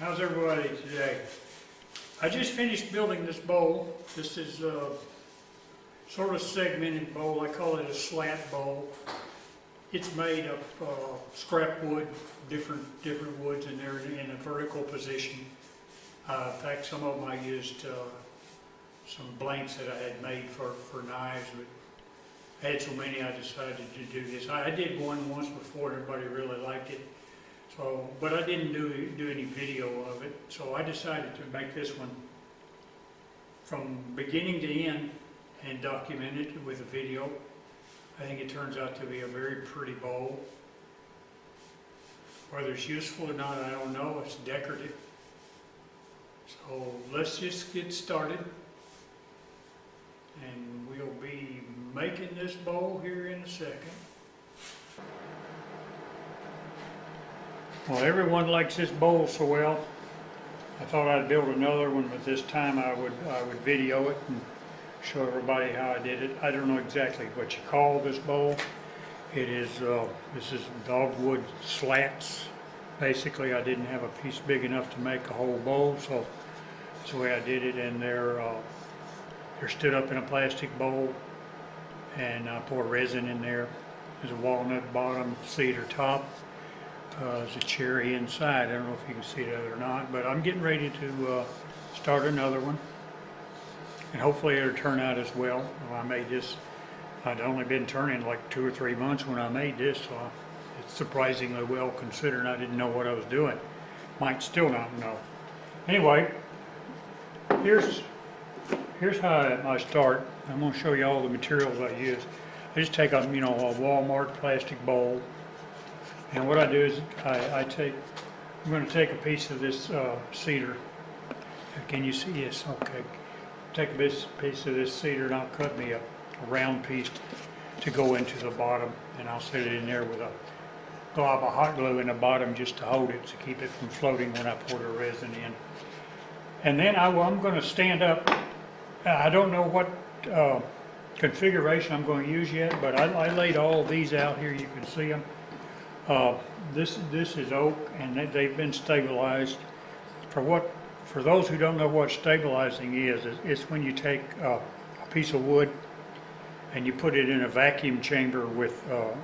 How's everybody today? I just finished building this bowl. This is a sort of segmented bowl. I call it a slat bowl. It's made of scrap wood, different woods, and they're in a vertical position. In fact, some of them I used some blanks that I had made for knives, but I had so many I decided to do this. I did one once before and everybody really liked it. So, but I didn't do any video of it, so I decided to make this one from beginning to end and document it with a video. I think it turns out to be a very pretty bowl. Whether it's useful or not, I don't know. It's decorative. So let's just get started, and we'll be making this bowl here in a second. Well, everyone likes this bowl so well. I thought I'd build another one, but this time I would video it and show everybody how I did it. I don't know exactly what you call this bowl. It is this is dogwood slats. Basically, I didn't have a piece big enough to make a whole bowl, so that's the way I did it. And they're stood up in a plastic bowl, and I pour resin in there. There's a walnut bottom, cedar top. There's a cherry inside. I don't know if you can see that or not, but I'm getting ready to start another one, and hopefully it'll turn out as well. I made this, I'd only been turning like 2 or 3 months when I made this, so it's surprisingly well considering I didn't know what I was doing. Might still not know. Anyway, here's how I start. I'm going to show you all the materials I use. I just take a Walmart plastic bowl. And what I do is I'm going to take a piece of this cedar. Can you see this? Okay. Take a piece of this cedar and I'll cut me a round piece to go into the bottom, and I'll set it in there with a glob of hot glue in the bottom just to hold it, to keep it from floating when I pour the resin in. And then I'm going to stand up. I don't know what configuration I'm going to use yet, but I laid all of these out here. You can see them. This is oak, and they've been stabilized. For those who don't know what stabilizing is, it's when you take a piece of wood and you put it in a vacuum chamber with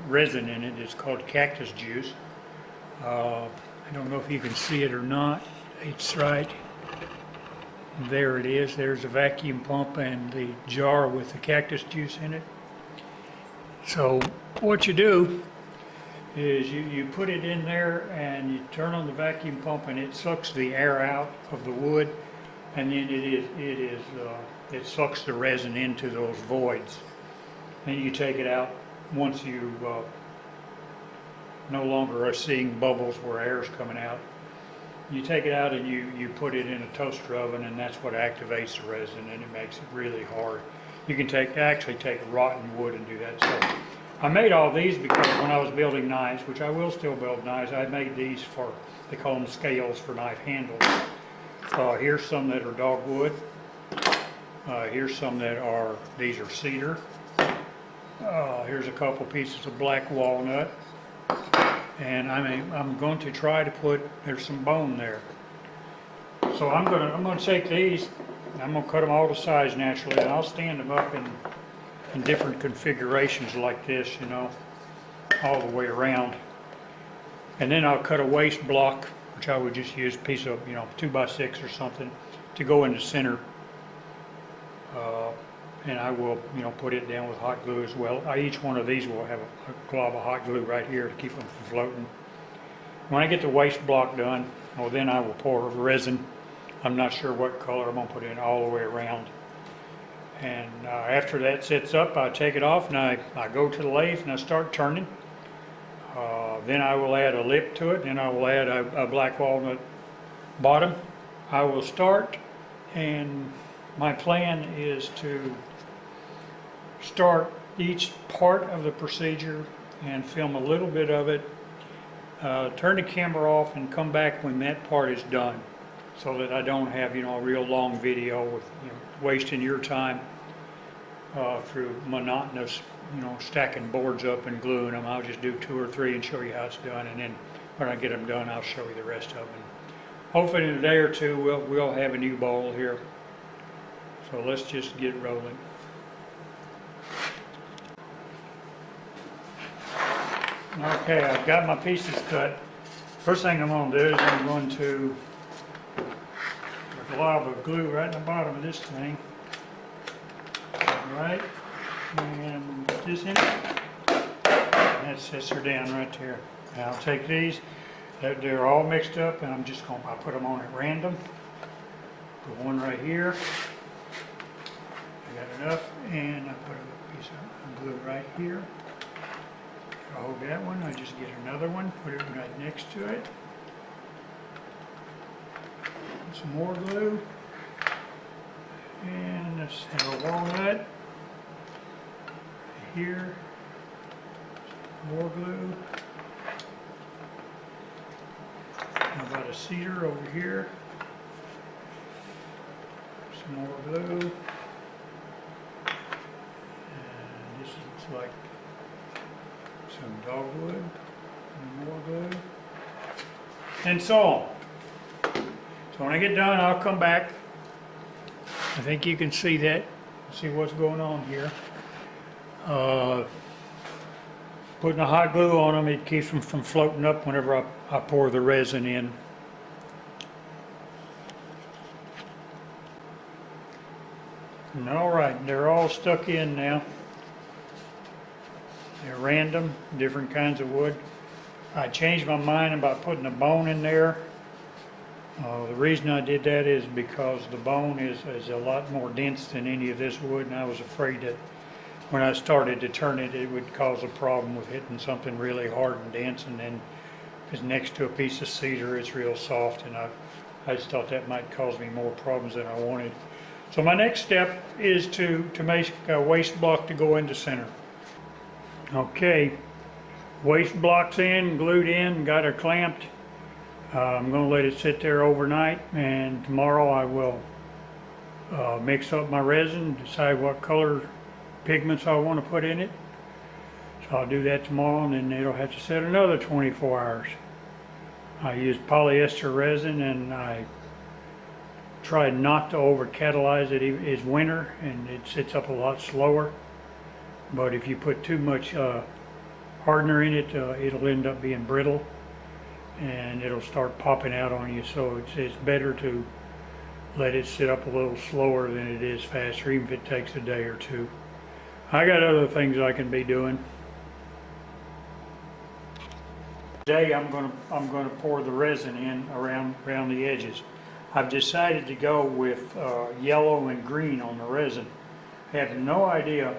resin in it. It's called cactus juice. I don't know if you can see it or not. It's right there. It is. There's a vacuum pump and the jar with the cactus juice in it. So what you do is you put it in there and you turn on the vacuum pump, and it sucks the air out of the wood, and then it sucks the resin into those voids. Then you take it out once you no longer are seeing bubbles where air is coming out. You take it out and you put it in a toaster oven, and that's what activates the resin, and it makes it really hard. You can actually take rotten wood and do that. So I made all these because when I was building knives, which I will still build knives, I made these for, they call them scales for knife handles. Here's some that are dogwood. Here's some that are, these are cedar. Here's a couple pieces of black walnut. And I'm going to try to put, there's some bone there. So I'm going to take these, I'm going to cut them all to size naturally, and I'll stand them up in different configurations like this, all the way around. And then I'll cut a waste block, which I would just use a piece of, 2x6 or something, to go in the center. And I will, put it down with hot glue as well. Each one of these will have a glob of hot glue right here to keep them from floating. When I get the waste block done, then I will pour resin. I'm not sure what color I'm going to put in all the way around. And after that sets up, I take it off and I go to the lathe and I start turning. Then I will add a lip to it, and I will add a black walnut bottom. I will start, and my plan is to start each part of the procedure and film a little bit of it, turn the camera off and come back when that part is done, so that I don't have a real long video with wasting your time through monotonous stacking boards up and gluing them. I'll just do 2 or 3 and show you how it's done, and then when I get them done I'll show you the rest of them. hopefully in a day or two we'll have a new bowl here. So let's just get rolling. Okay, I've got my pieces cut. First thing I'm going to do is I'm going to put a lot of glue right in the bottom of this thing. Right, and put this in it. And that sets her down right there. Now I'll take these. They're all mixed up, and I'm just going to put them on at random. Put one right here. I got enough, and I put a piece of glue right here. I'll hold that one. I just get another one, put it right next to it. Some more glue, and let's have a walnut here. More glue. How about a cedar over here? Some more glue. And this looks like some dogwood. And more glue. And so on. So when I get done, I'll come back. I think you can see that. See what's going on here. Putting the hot glue on them, it keeps them from floating up whenever I pour the resin in. And all right, they're all stuck in now. They're random, different kinds of wood. I changed my mind about putting a bone in there. The reason I did that is because the bone is a lot more dense than any of this wood, and I was afraid that when I started to turn it, it would cause a problem with hitting something really hard and dense, and then if it's next to a piece of cedar, it's real soft, and I just thought that might cause me more problems than I wanted. So my next step is to make a waste block to go in the center. Okay, waste block's in, glued in, got her clamped. I'm going to let it sit there overnight, and tomorrow I will mix up my resin, decide what color pigments I want to put in it. So I'll do that tomorrow, and then it'll have to sit another 24 hours. I use polyester resin, and I try not to over catalyze it. It's winter and it sits up a lot slower, but if you put too much hardener in it, it'll end up being brittle and it'll start popping out on you. So it's better to let it sit up a little slower than it is faster, even if it takes a day or two. I got other things I can be doing. Today I'm gonna pour the resin in around the edges. I've decided to go with yellow and green on the resin. I have no idea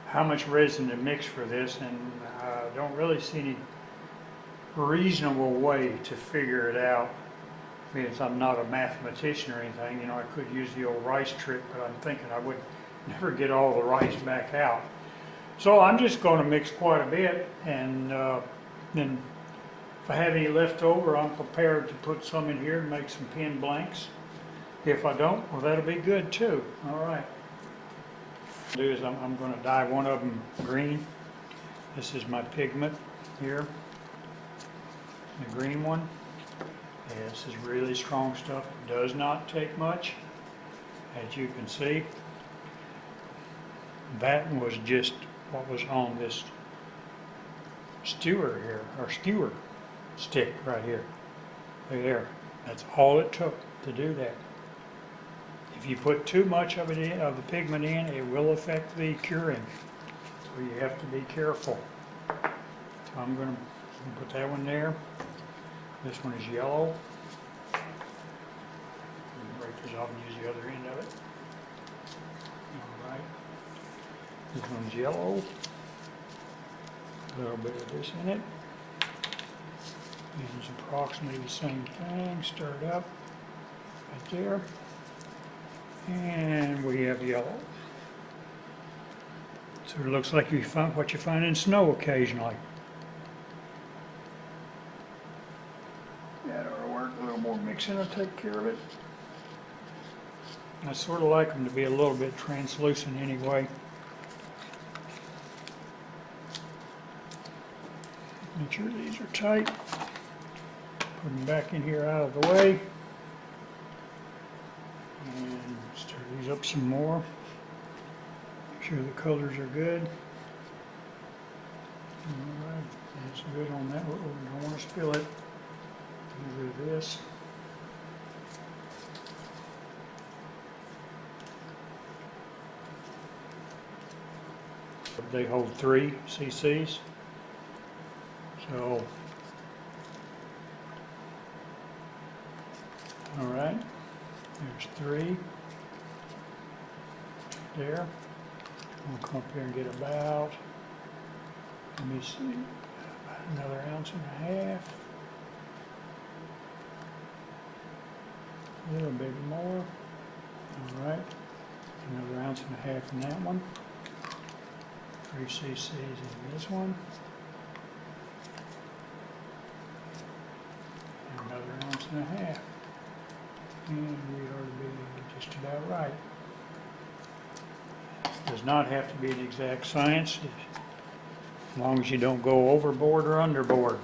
how much resin to mix for this, and I don't really see any reasonable way to figure it out. Because I'm not a mathematician or anything, you know, I could use the old rice trick, but I'm thinking I would never get all the rice back out. So I'm just going to mix quite a bit, and then if I have any left over, I'm prepared to put some in here and make some pin blanks. If I don't, well, that'll be good too. All right. What I'll do is I'm going to dye one of them green. This is my pigment here, the green one. Yeah, this is really strong stuff. It does not take much, as you can see. That was just what was on this skewer here, or skewer stick right here. Look there. That's all it took to do that. If you put too much of it in, of the pigment in, it will affect the curing. So you have to be careful. So I'm going to put that one there. This one is yellow. Break this off and use the other end of it. All right. This one's yellow. A little bit of this in it. And it's approximately the same thing. Stir it up right there. And we have yellow. So it looks like you find what you find in snow occasionally. That ought to work. A little more mixing will take care of it. I sort of like them to be a little bit translucent anyway. Make sure these are tight. Put them back in here out of the way. And stir these up some more. Make sure the colors are good. Alright, that's good on that. Oh, don't want to spill it. Get rid of this. They hold 3 cc's. So, alright, there's 3 there. We'll come up here and get about, let me see, about another 1.5 ounces. A little bit more. Alright, another 1.5 ounces in that one. 3 cc's in this one. And another 1.5 ounces. And we ought to be just about right. Does not have to be an exact science, as long as you don't go overboard or underboard.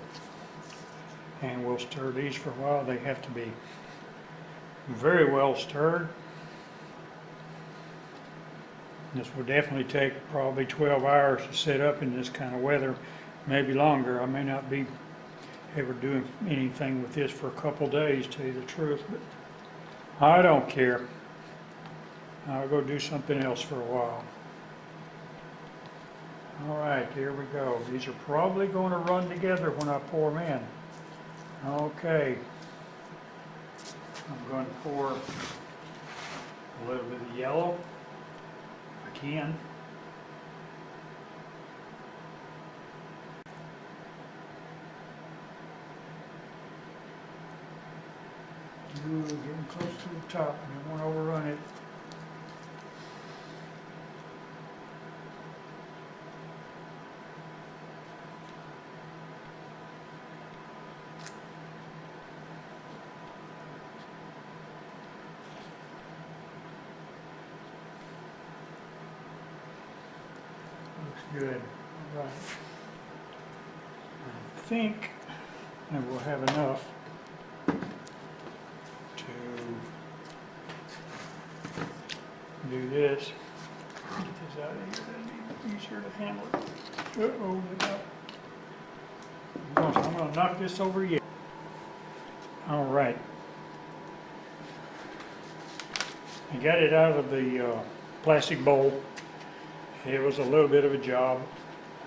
And we'll stir these for a while. They have to be very well stirred. This will definitely take probably 12 hours to set up in this kind of weather, maybe longer. I may not be ever doing anything with this for a couple days, to tell you the truth, but I don't care. I'll go do something else for a while. All right, here we go. These are probably going to run together when I pour them in. Okay. I'm going to pour a little bit of yellow. I can. Ooh, getting close to the top. I don't want to overrun it. Looks good. All right. I think I will have enough to do this. Get this out of here, that'd be easier to handle it. Uh-oh, I'm going to knock this over yet. All right. I got it out of the plastic bowl. It was a little bit of a job.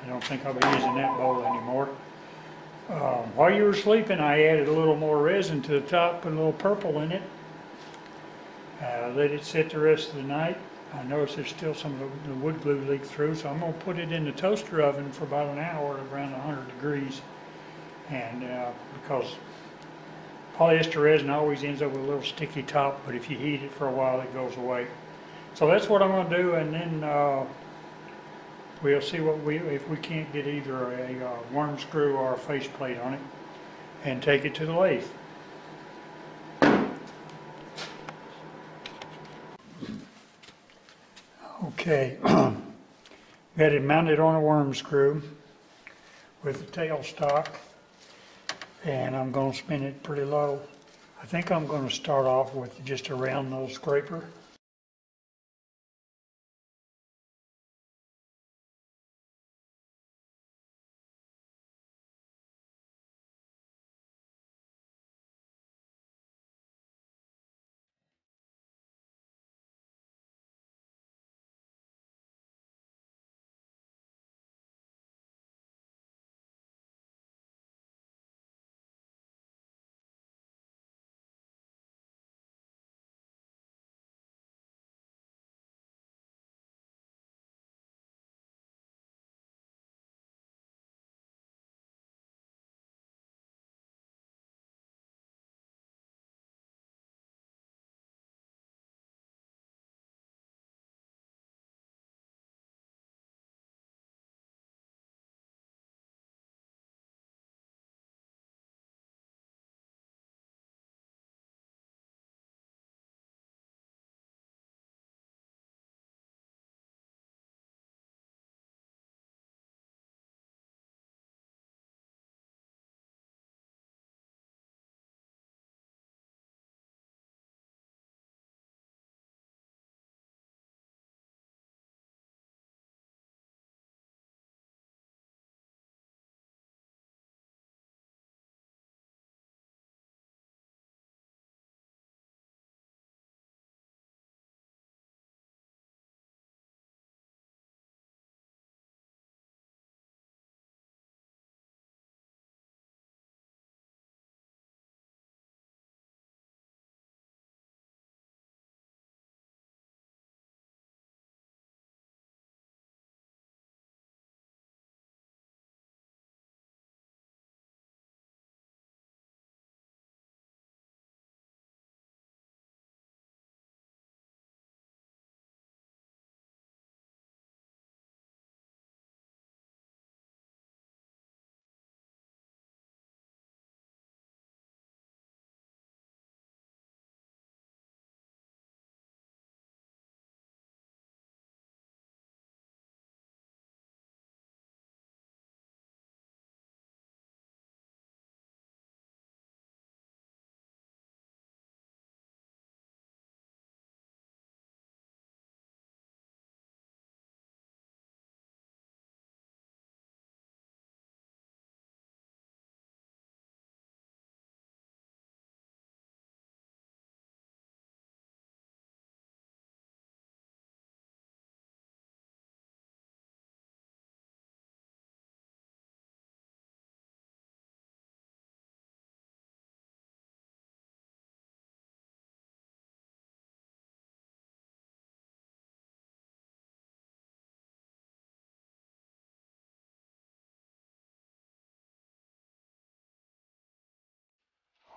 I don't think I'll be using that bowl anymore. While you were sleeping, I added a little more resin to the top, put a little purple in it. Let it sit the rest of the night. I noticed there's still some of the wood glue leaked through, so I'm going to put it in the toaster oven for about an hour at around 100 degrees. And because polyester resin always ends up with a little sticky top, but if you heat it for a while, it goes away. So that's what I'm going to do, and then we'll see if we can't get either a worm screw or a faceplate on it, and take it to the lathe. Okay, got it mounted on a worm screw with the tailstock, and I'm going to spin it pretty low. I think I'm going to start off with just a round nose scraper.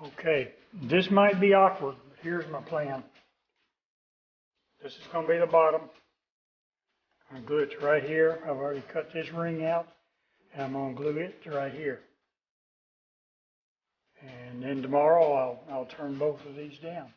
Okay, this might be awkward, but here's my plan. This is gonna be the bottom. I'm gonna glue it to right here. I've already cut this ring out, and I'm gonna glue it to right here. And then tomorrow I'll turn both of these down.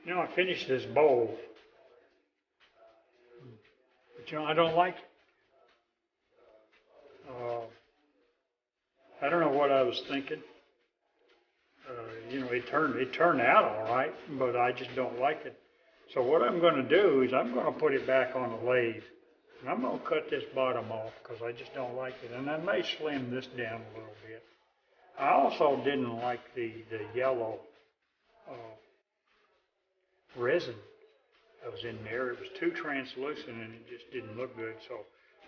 You know, I finished this bowl, but you know, I don't like it. I don't know what I was thinking. You know, it turned out all right, but I just don't like it. So what I'm going to do is I'm going to put it back on the lathe, and I'm going to cut this bottom off because I just don't like it, and I may slim this down a little bit. I also didn't like the yellow uh, resin that was in there. It was too translucent and it just didn't look good. So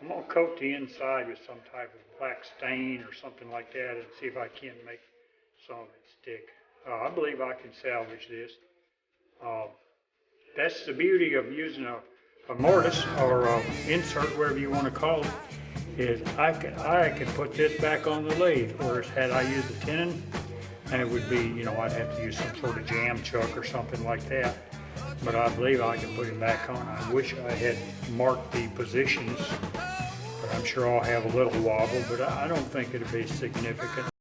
I'm going to coat the inside with some type of black stain or something like that and see if I can't make some of it stick. I believe I can salvage this. Uh, that's the beauty of using a mortise or a insert, whatever you want to call it, is I can put this back on the lathe. Whereas had I used a tenon, and it would be, you know, I'd have to use some sort of jam chuck or something like that. But I believe I can put it back on. I wish I had marked the positions, but I'm sure I'll have a little wobble, but I don't think it'll be significant.